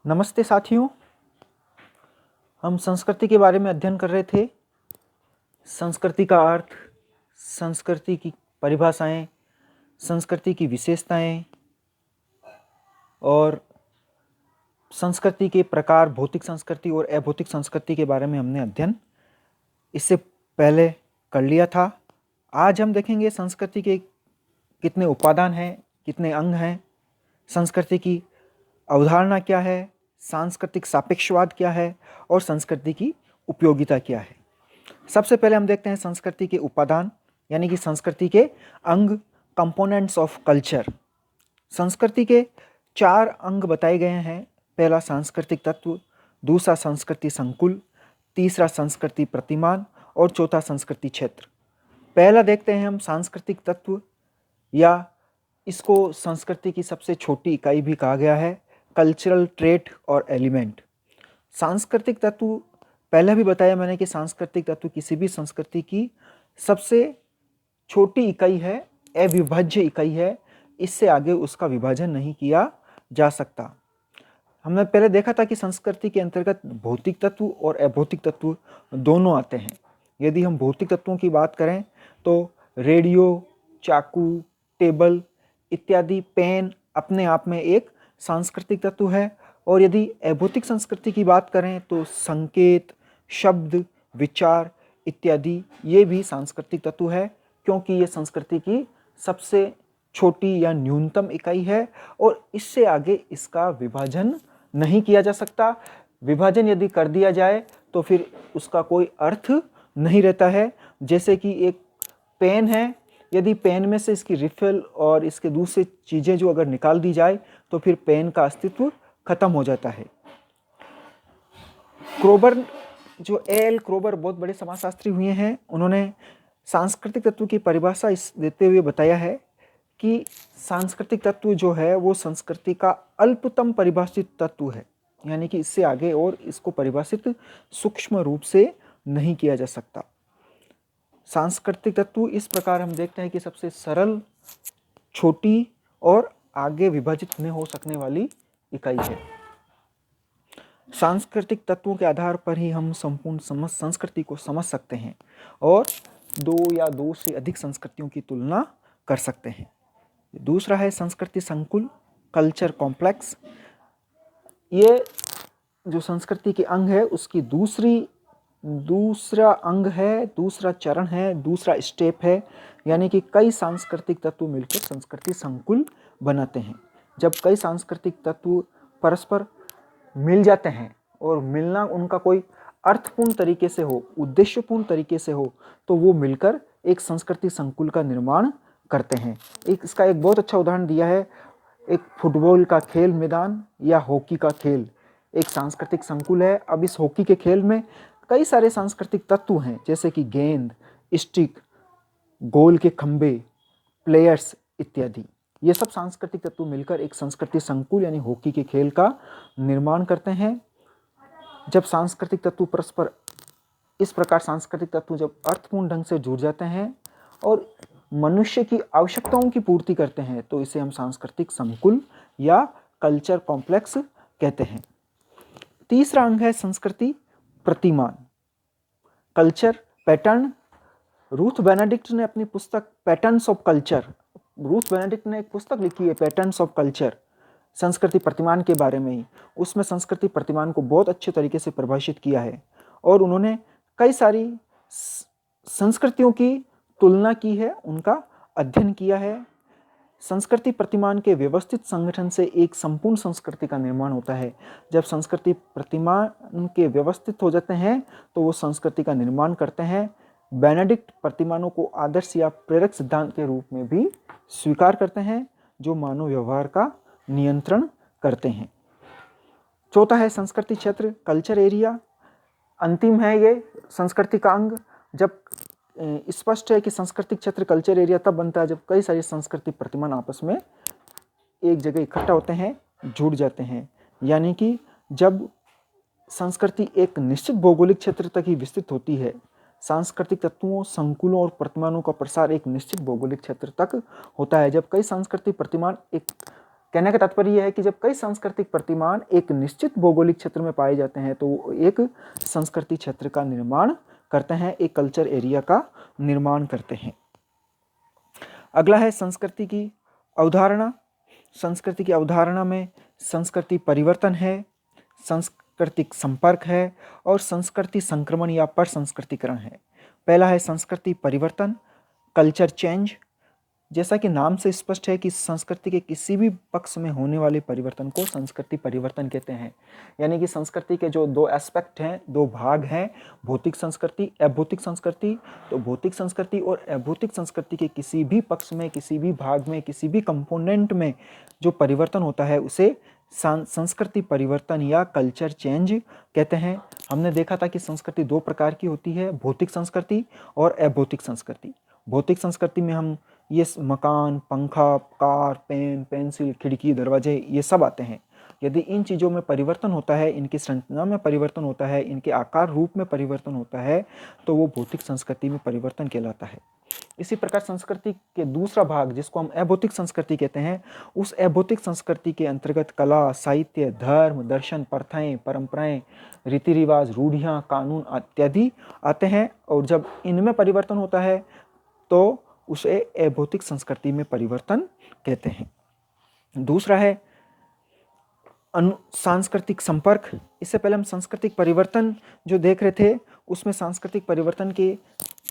नमस्ते साथियों। हम संस्कृति के बारे में अध्ययन कर रहे थे। संस्कृति का अर्थ, संस्कृति की परिभाषाएं, संस्कृति की विशेषताएं और संस्कृति के प्रकार, भौतिक संस्कृति और अभौतिक संस्कृति के बारे में हमने अध्ययन इससे पहले कर लिया था। आज हम देखेंगे संस्कृति के कितने उपादान हैं, कितने अंग हैं, संस्कृति की अवधारणा क्या है, सांस्कृतिक सापेक्षवाद क्या है और संस्कृति की उपयोगिता क्या है। सबसे पहले हम देखते हैं संस्कृति के उपादान यानी कि संस्कृति के अंग, कंपोनेंट्स ऑफ कल्चर। संस्कृति के 4 अंग बताए गए हैं। पहला सांस्कृतिक तत्व, दूसरा संस्कृति संकुल, तीसरा संस्कृति प्रतिमान और चौथा संस्कृति क्षेत्र। पहला देखते हैं हम सांस्कृतिक तत्व, या इसको संस्कृति की सबसे छोटी इकाई भी कहा गया है, कल्चरल ट्रेट और एलिमेंट। सांस्कृतिक तत्व, पहले भी बताया मैंने कि सांस्कृतिक तत्व किसी भी संस्कृति की सबसे छोटी इकाई है, अविभाज्य इकाई है। इससे आगे उसका विभाजन नहीं किया जा सकता। हमने पहले देखा था कि संस्कृति के अंतर्गत भौतिक तत्व और अभौतिक तत्व दोनों आते हैं। यदि हम भौतिक तत्वों की बात करें तो रेडियो, चाकू, टेबल इत्यादि, पेन अपने आप में एक सांस्कृतिक तत्व है। और यदि अभौतिक संस्कृति की बात करें तो संकेत, शब्द, विचार इत्यादि ये भी सांस्कृतिक तत्व है, क्योंकि ये संस्कृति की सबसे छोटी या न्यूनतम इकाई है और इससे आगे इसका विभाजन नहीं किया जा सकता। विभाजन यदि कर दिया जाए तो फिर उसका कोई अर्थ नहीं रहता है। जैसे कि एक पेन है, यदि पेन में से इसकी रिफिल और इसके दूसरे चीज़ें जो अगर निकाल दी जाए तो फिर पेन का अस्तित्व खत्म हो जाता है। क्रोबर, जो एल क्रोबर बहुत बड़े समाजशास्त्री हुए हैं, उन्होंने सांस्कृतिक तत्व की परिभाषा इस देते हुए बताया है कि सांस्कृतिक तत्व जो है वो संस्कृति का अल्पतम परिभाषित तत्व है, यानी कि इससे आगे और इसको परिभाषित सूक्ष्म रूप से नहीं किया जा सकता। सांस्कृतिक तत्व इस प्रकार हम देखते हैं कि सबसे सरल, छोटी और आगे विभाजित नहीं हो सकने वाली इकाई है। सांस्कृतिक तत्वों के आधार पर ही हम संपूर्ण संस्कृति को समझ सकते हैं और 2 या 2 से अधिक संस्कृतियों की तुलना कर सकते हैं। दूसरा है संस्कृति संकुल, कल्चर कॉम्प्लेक्स। ये जो संस्कृति के अंग है उसकी दूसरा अंग है, दूसरा चरण है, दूसरा स्टेप है, यानी कि कई सांस्कृतिक तत्व मिलकर संस्कृति संकुल बनाते हैं। जब कई सांस्कृतिक तत्व परस्पर मिल जाते हैं और मिलना उनका कोई अर्थपूर्ण तरीके से हो, उद्देश्यपूर्ण तरीके से हो, तो वो मिलकर एक संस्कृति संकुल का निर्माण करते हैं। इसका एक बहुत अच्छा उदाहरण दिया है, एक फुटबॉल का खेल मैदान या हॉकी का खेल एक सांस्कृतिक संकुल है। अब इस हॉकी के खेल में कई सारे सांस्कृतिक तत्व हैं, जैसे कि गेंद, स्टिक, गोल के खंबे, प्लेयर्स इत्यादि। ये सब सांस्कृतिक तत्व मिलकर एक संस्कृति संकुल यानी हॉकी के खेल का निर्माण करते हैं। जब सांस्कृतिक तत्व परस्पर इस प्रकार सांस्कृतिक तत्व जब अर्थपूर्ण ढंग से जुड़ जाते हैं और मनुष्य की आवश्यकताओं की पूर्ति करते हैं तो इसे हम सांस्कृतिक संकुल या कल्चर कॉम्प्लेक्स कहते हैं। तीसरा अंग है संस्कृति प्रतिमान, कल्चर पैटर्न। रूथ बेनेडिक्ट ने अपनी पुस्तक patterns of culture, Ruth Benedict ने एक पुस्तक लिखी है पैटर्न्स ऑफ कल्चर, संस्कृति प्रतिमान के बारे में ही। उसमें संस्कृति प्रतिमान को बहुत अच्छे तरीके से परिभाषित किया है और उन्होंने कई सारी संस्कृतियों की तुलना की है, उनका अध्ययन किया है। संस्कृति प्रतिमान के व्यवस्थित संगठन से एक संपूर्ण संस्कृति का निर्माण होता है। जब संस्कृति प्रतिमान के व्यवस्थित हो जाते हैं तो वो संस्कृति का निर्माण करते हैं। बेनेडिक्ट प्रतिमानों को आदर्श या प्रेरक सिद्धांत के रूप में भी स्वीकार करते हैं जो मानव व्यवहार का नियंत्रण करते हैं। चौथा है संस्कृति क्षेत्र, कल्चर एरिया। अंतिम है ये संस्कृति का अंग। जब स्पष्ट है कि सांस्कृतिक क्षेत्र, कल्चर एरिया तब बनता है जब कई सारी संस्कृति प्रतिमान आपस में एक जगह इकट्ठा होते हैं, जुड़ जाते हैं। यानी कि जब संस्कृति एक निश्चित भौगोलिक क्षेत्र तक ही विस्तृत होती है, सांस्कृतिक तत्वों, संकुलों और प्रतिमानों का प्रसार एक निश्चित भौगोलिक क्षेत्र तक होता है। जब कई सांस्कृतिक प्रतिमान एक कहने का तात्पर्य यह है कि जब कई सांस्कृतिक प्रतिमान एक निश्चित भौगोलिक क्षेत्र में पाए जाते हैं तो वो एक संस्कृति क्षेत्र का निर्माण करते हैं, एक कल्चर एरिया का निर्माण करते हैं। अगला है संस्कृति की अवधारणा। संस्कृति की अवधारणा में संस्कृति परिवर्तन है, सांस्कृतिक संपर्क है और संस्कृति संक्रमण या परसंस्कृतिकरण है। पहला है संस्कृति परिवर्तन, कल्चर चेंज। जैसा कि नाम से स्पष्ट है कि संस्कृति के किसी भी पक्ष में होने वाले परिवर्तन को संस्कृति परिवर्तन कहते हैं। यानी कि संस्कृति के जो दो एस्पेक्ट हैं, दो भाग हैं, भौतिक संस्कृति, अभौतिक संस्कृति। तो भौतिक संस्कृति और अभौतिक संस्कृति के किसी भी पक्ष में, किसी भी भाग में, किसी भी कंपोनेंट में जो परिवर्तन होता है उसे संस्कृति परिवर्तन या कल्चर चेंज कहते हैं। हमने देखा था कि संस्कृति दो प्रकार की होती है, भौतिक संस्कृति और अभौतिक संस्कृति। भौतिक संस्कृति में हम ये मकान, पंखा, कार, पेन, पेंसिल, खिड़की, दरवाजे ये सब आते हैं। यदि इन चीज़ों में परिवर्तन होता है, इनकी संरचना में परिवर्तन होता है, इनके आकार रूप में परिवर्तन होता है तो वो भौतिक संस्कृति में परिवर्तन कहलाता है। इसी प्रकार संस्कृति के दूसरा भाग जिसको हम अभौतिक संस्कृति कहते हैं, उस अभौतिक संस्कृति के अंतर्गत कला, साहित्य, धर्म, दर्शन, प्रथाएं, परंपराएं, रीति रिवाज, रूढ़ियाँ, कानून इत्यादि आते हैं। और जब इनमें परिवर्तन होता है तो उसे अभौतिक संस्कृति में परिवर्तन कहते हैं। दूसरा है सांस्कृतिक संपर्क। इससे पहले हम सांस्कृतिक परिवर्तन जो देख रहे थे उसमें सांस्कृतिक परिवर्तन के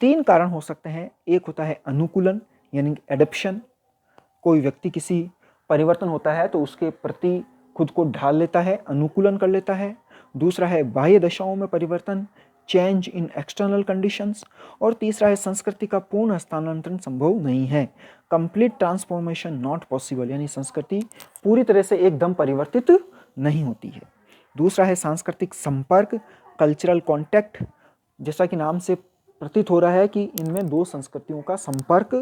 3 कारण हो सकते हैं। एक होता है अनुकूलन यानी एडप्शन, कोई व्यक्ति किसी परिवर्तन होता है तो उसके प्रति खुद को ढाल लेता है, अनुकूलन कर लेता है। दूसरा है बाह्य दशाओं में परिवर्तन, चेंज इन एक्सटर्नल कंडीशंस। और तीसरा है संस्कृति का पूर्ण हस्तांतरण संभव नहीं है, कंप्लीट ट्रांसफॉर्मेशन नॉट पॉसिबल, यानी संस्कृति पूरी तरह से एकदम परिवर्तित नहीं होती है। दूसरा है सांस्कृतिक संपर्क, कल्चरल कॉन्टैक्ट। जैसा कि नाम से प्रतीत हो रहा है कि इनमें दो संस्कृतियों का संपर्क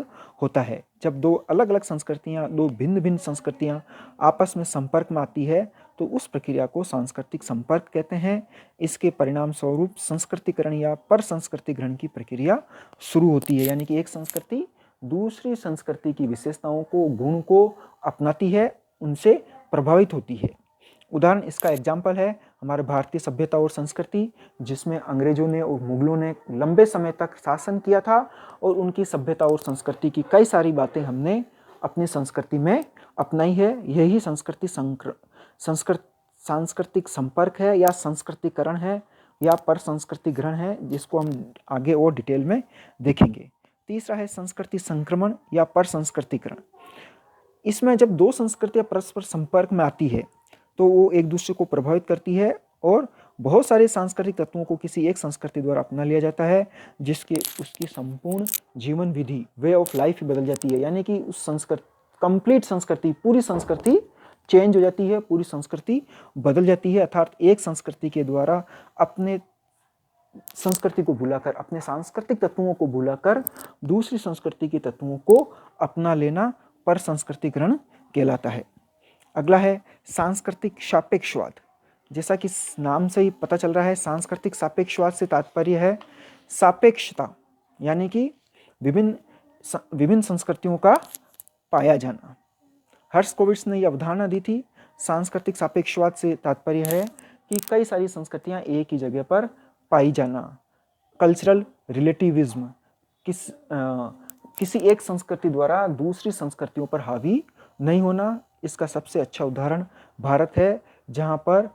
होता है। जब दो अलग अलग संस्कृतियाँ, दो भिन्न भिन्न संस्कृतियाँ आपस में संपर्क में आती है तो उस प्रक्रिया को सांस्कृतिक संपर्क कहते हैं। इसके परिणाम स्वरूप संस्कृतिकरण या परसंस्कृतिकरण की प्रक्रिया शुरू होती है, यानी कि एक संस्कृति दूसरी संस्कृति की विशेषताओं को, गुण को अपनाती है, उनसे प्रभावित होती है। उदाहरण इसका एग्जाम्पल है हमारे भारतीय सभ्यता और संस्कृति, जिसमें अंग्रेजों ने और मुगलों ने लंबे समय तक शासन किया था और उनकी सभ्यता और संस्कृति की कई सारी बातें हमने अपनी संस्कृति में अपनाई है। यही सांस्कृतिक संपर्क है या संस्कृतिकरण है या परसंस्कृतिकरण है, जिसको हम आगे और डिटेल में देखेंगे। तीसरा है संस्कृति संक्रमण या परसंस्कृतिकरण। इसमें जब दो संस्कृतियां परस्पर संपर्क में आती है तो वो एक दूसरे को प्रभावित करती है और बहुत सारे सांस्कृतिक तत्वों को किसी एक संस्कृति द्वारा अपना लिया जाता है, जिसके उसकी संपूर्ण जीवन विधि, वे ऑफ लाइफ बदल जाती है। यानी कि उस कंप्लीट संस्कृति, पूरी संस्कृति चेंज हो जाती है, पूरी संस्कृति बदल जाती है। अर्थात एक संस्कृति के द्वारा अपने संस्कृति को भुलाकर, अपने सांस्कृतिक तत्वों को भुलाकर दूसरी संस्कृति के तत्वों को अपना लेना परसंस्कृतिकरण कहलाता है। अगला है सांस्कृतिक सापेक्षवाद। जैसा कि नाम से ही पता चल रहा है, सांस्कृतिक सापेक्षवाद से तात्पर्य है सापेक्षता, यानी कि विभिन्न संस्कृतियों का पाया जाना। हर्शकोविट्स ने यह अवधारणा दी थी। सांस्कृतिक सापेक्षवाद से तात्पर्य है कि कई सारी संस्कृतियां एक ही जगह पर पाई जाना। कल्चरल रिलेटिविज्म, किसी एक संस्कृति द्वारा दूसरी संस्कृतियों पर हावी नहीं होना। इसका सबसे अच्छा उदाहरण भारत है, जहाँ पर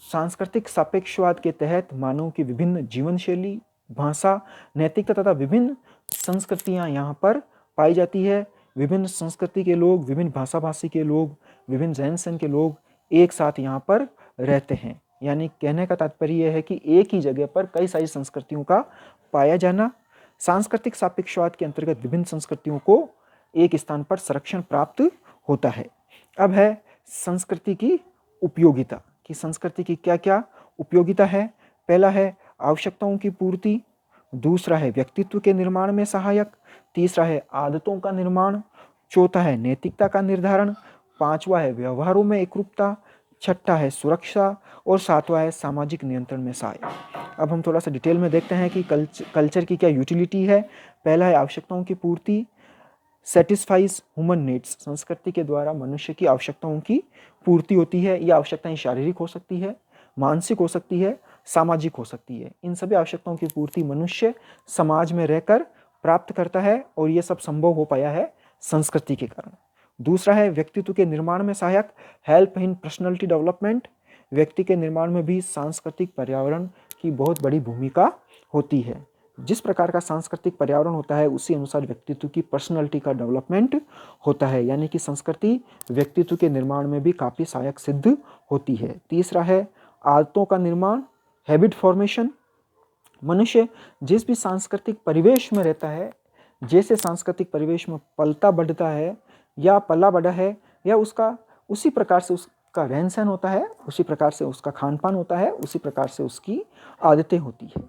सांस्कृतिक सापेक्षवाद के तहत मानव की विभिन्न जीवन शैली, भाषा, नैतिकता तथा विभिन्न संस्कृतियाँ यहाँ पर पाई जाती है। विभिन्न संस्कृति के लोग, विभिन्न भाषा भाषी के लोग, विभिन्न रहन सहन के लोग एक साथ यहाँ पर रहते हैं। यानी कहने का तात्पर्य यह है कि एक ही जगह पर कई सारी संस्कृतियों का पाया जाना। सांस्कृतिक सापेक्षवाद के अंतर्गत विभिन्न संस्कृतियों को एक स्थान पर संरक्षण प्राप्त होता है। अब है संस्कृति की उपयोगिता, कि संस्कृति की क्या क्या उपयोगिता है। पहला है आवश्यकताओं की पूर्ति, दूसरा है व्यक्तित्व के निर्माण में सहायक, तीसरा है आदतों का निर्माण, चौथा है नैतिकता का निर्धारण, पांचवा है व्यवहारों में एकरूपता, छठा है सुरक्षा और सातवां है सामाजिक नियंत्रण में सहायक। अब हम थोड़ा सा डिटेल में देखते हैं कि कल्चर की क्या यूटिलिटी है। पहला है आवश्यकताओं की पूर्ति। सेटिस्फाइज ह्यूमन नीड्स, संस्कृति के द्वारा मनुष्य की आवश्यकताओं की पूर्ति होती है। ये आवश्यकताएं शारीरिक हो सकती है, मानसिक हो सकती है, सामाजिक हो सकती है। इन सभी आवश्यकताओं की पूर्ति मनुष्य समाज में रहकर प्राप्त करता है और ये सब संभव हो पाया है संस्कृति के कारण। दूसरा है व्यक्तित्व के निर्माण में सहायक, हेल्प इन पर्सनैलिटी डेवलपमेंट। व्यक्ति के निर्माण में भी सांस्कृतिक पर्यावरण की बहुत बड़ी भूमिका होती है। जिस प्रकार का सांस्कृतिक पर्यावरण होता है उसी अनुसार व्यक्तित्व की पर्सनैलिटी का डेवलपमेंट होता है, यानी कि संस्कृति व्यक्तित्व के निर्माण में भी काफ़ी सहायक सिद्ध होती है। तीसरा है आदतों का निर्माण, हैबिट फॉर्मेशन। मनुष्य जिस भी सांस्कृतिक परिवेश में रहता है, जैसे सांस्कृतिक परिवेश में पलता बढ़ता है या पला बढ़ा है, या उसका उसी प्रकार से उसका रहन सहन होता है, उसी प्रकार से उसका खान पान होता है, उसी प्रकार से उसकी आदतें होती है।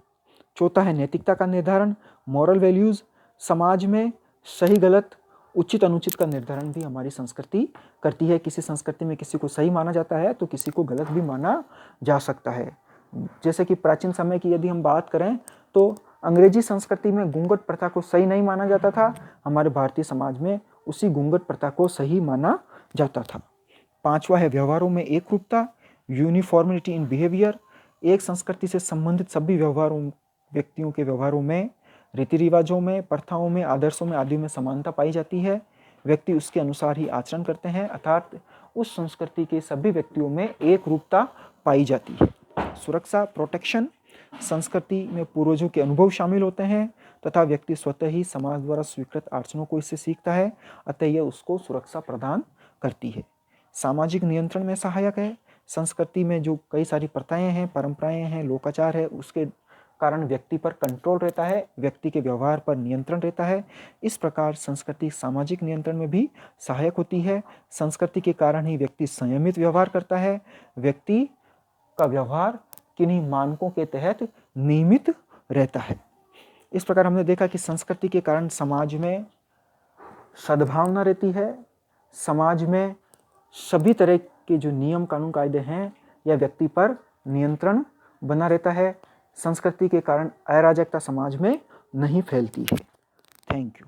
चौथा है नैतिकता का निर्धारण, मॉरल वैल्यूज़। समाज में सही गलत, उचित अनुचित का निर्धारण भी हमारी संस्कृति करती है। किसी संस्कृति में किसी को सही माना जाता है तो किसी को गलत भी माना जा सकता है। जैसे कि प्राचीन समय की यदि हम बात करें तो अंग्रेजी संस्कृति में घूंघट प्रथा को सही नहीं माना जाता था, हमारे भारतीय समाज में उसी घूंघट प्रथा को सही माना जाता था। पांचवा है व्यवहारों में एकरूपता, यूनिफॉर्मिटी इन बिहेवियर। एक संस्कृति से संबंधित सभी व्यवहारों, व्यक्तियों के व्यवहारों में, रीति रिवाजों में, प्रथाओं में, आदर्शों में आदि में समानता पाई जाती है। व्यक्ति उसके अनुसार ही आचरण करते हैं, अर्थात उस संस्कृति के सभी व्यक्तियों में एक रूपता पाई जाती है। सुरक्षा, प्रोटेक्शन। संस्कृति में पूर्वजों के अनुभव शामिल होते हैं तथा व्यक्ति स्वतः ही समाज द्वारा स्वीकृत आचरणों को इससे सीखता है, अतः यह उसको सुरक्षा प्रदान करती है। सामाजिक नियंत्रण में सहायक है। संस्कृति में जो कई सारी प्रथाएं हैं, परंपराएं हैं, लोकाचार है, उसके कारण व्यक्ति पर कंट्रोल रहता है, व्यक्ति के व्यवहार पर नियंत्रण रहता है। इस प्रकार संस्कृति सामाजिक नियंत्रण में भी सहायक होती है। संस्कृति के कारण ही व्यक्ति संयमित व्यवहार करता है। व्यक्ति का व्यवहार किन्हीं मानकों के तहत नियमित रहता है। इस प्रकार हमने देखा कि संस्कृति के कारण समाज में सद्भावना रहती है, समाज में सभी तरह के जो नियम कानून कायदे हैं यह व्यक्ति पर नियंत्रण बना रहता है। संस्कृति के कारण अराजकता समाज में नहीं फैलती है। Thank you.